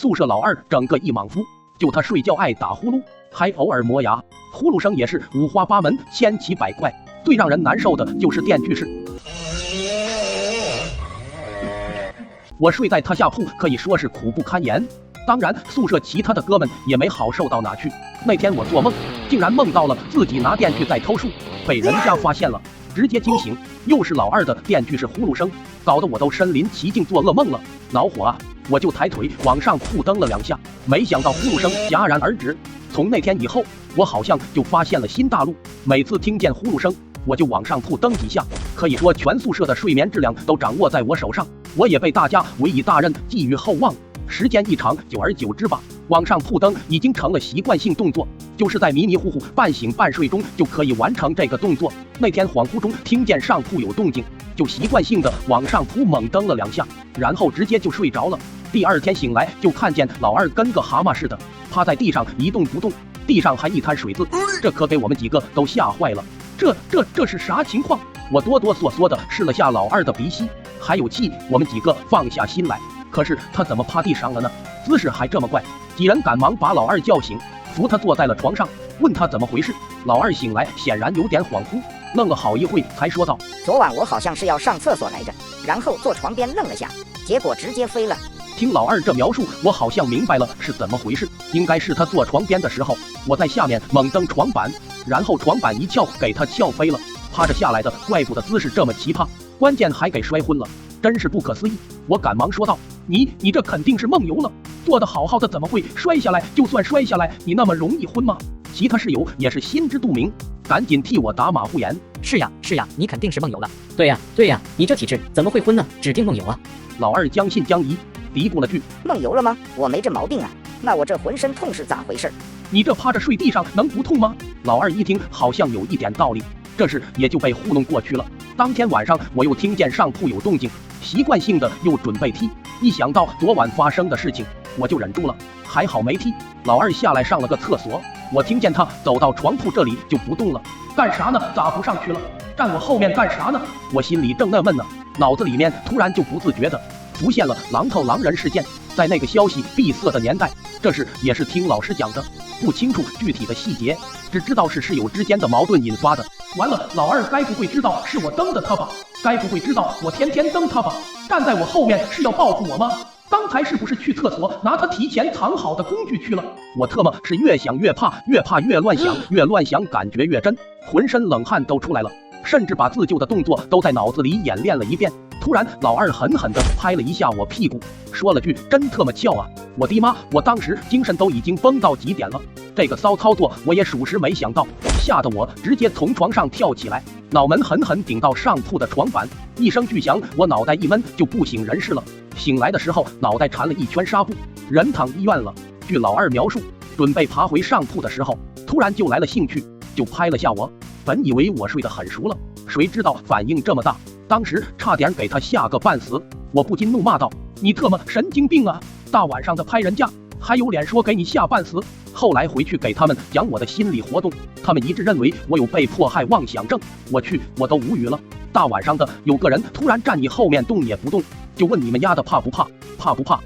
宿舍老二整个一莽夫，就他睡觉爱打呼噜，还偶尔磨牙，呼噜声也是五花八门，千奇百怪。最让人难受的就是电锯室。我睡在他下铺，可以说是苦不堪言。当然，宿舍其他的哥们也没好受到哪去。那天我做梦，竟然梦到了自己拿电锯在偷树，被人家发现了，直接惊醒。又是老二的电锯室呼噜声，搞得我都身临其境做噩梦了，恼火啊！我就抬腿往上扑蹬了2下，没想到呼噜声戛然而止。从那天以后，我好像就发现了新大陆，每次听见呼噜声，我就往上扑蹬几下。可以说，全宿舍的睡眠质量都掌握在我手上，我也被大家委以大任，寄予厚望。时间一长，久而久之吧，往上扑蹬已经成了习惯性动作，就是在迷迷糊糊、半醒半睡中就可以完成这个动作。那天恍惚中听见上铺有动静，就习惯性的往上扑猛蹬了2下，然后直接就睡着了。第二天醒来就看见老二跟个蛤蟆似的趴在地上一动不动，地上还一滩水渍，这可给我们几个都吓坏了。这是啥情况？我哆哆嗦嗦的试了下老二的鼻息，还有气，我们几个放下心来。可是他怎么趴地上了呢？姿势还这么怪。几人赶忙把老二叫醒，扶他坐在了床上，问他怎么回事。老二醒来显然有点恍惚，愣了好一会才说道：昨晚我好像是要上厕所来着，然后坐床边愣了下，结果直接飞了。听老二这描述，我好像明白了是怎么回事。应该是他坐床边的时候，我在下面猛蹬床板，然后床板一翘给他翘飞了，趴着下来的，怪不得姿势这么奇葩，关键还给摔昏了，真是不可思议。我赶忙说道：你这肯定是梦游了，做得好好的怎么会摔下来？就算摔下来，你那么容易昏吗？其他室友也是心知肚明，赶紧替我打马虎眼。是呀，你肯定是梦游了。对呀，你这体质怎么会昏呢？指定梦游啊。老二将信将疑，嘀咕了句：梦游了吗？我没这毛病啊。那我这浑身痛是咋回事？你这趴着睡地上能不痛吗？老二一听好像有一点道理，这事也就被糊弄过去了。当天晚上我又听见上铺有动静，习惯性的又准备踢，一想到昨晚发生的事情，我就忍住了，还好没踢。老二下来上了个厕所，我听见他走到床铺这里就不动了，干啥呢？咋不上去了？站我后面干啥呢？我心里正纳闷呢，脑子里面突然就不自觉的浮现了狼头狼人事件。在那个消息闭塞的年代，这事也是听老师讲的，不清楚具体的细节，只知道是室友之间的矛盾引发的。完了，老二该不会知道是我蹬的他吧？该不会知道我天天蹬他吧？站在我后面是要报复我吗？刚才是不是去厕所拿他提前藏好的工具去了？我特么是越想越怕，越怕越乱想，越乱想感觉越真，浑身冷汗都出来了，甚至把自救的动作都在脑子里演练了一遍。突然老二狠狠地拍了一下我屁股，说了句真特么翘啊！我的妈，我当时精神都已经绷到极点了，这个骚操作我也属实没想到，吓得我直接从床上跳起来，脑门狠狠顶到上铺的床板，一声巨响，我脑袋一闷就不省人事了。醒来的时候脑袋缠了一圈纱布，人躺医院了。据老二描述，准备爬回上铺的时候，突然就来了兴趣，就拍了下我。本以为我睡得很熟了，谁知道反应这么大，当时差点给他吓个半死。我不禁怒骂道：你特么神经病啊！大晚上的拍人家，还有脸说给你吓半死？后来回去给他们讲我的心理活动，他们一致认为我有被迫害妄想症。我去，我都无语了。大晚上的，有个人突然站你后面动也不动，就问你们丫的怕不怕？怕不怕？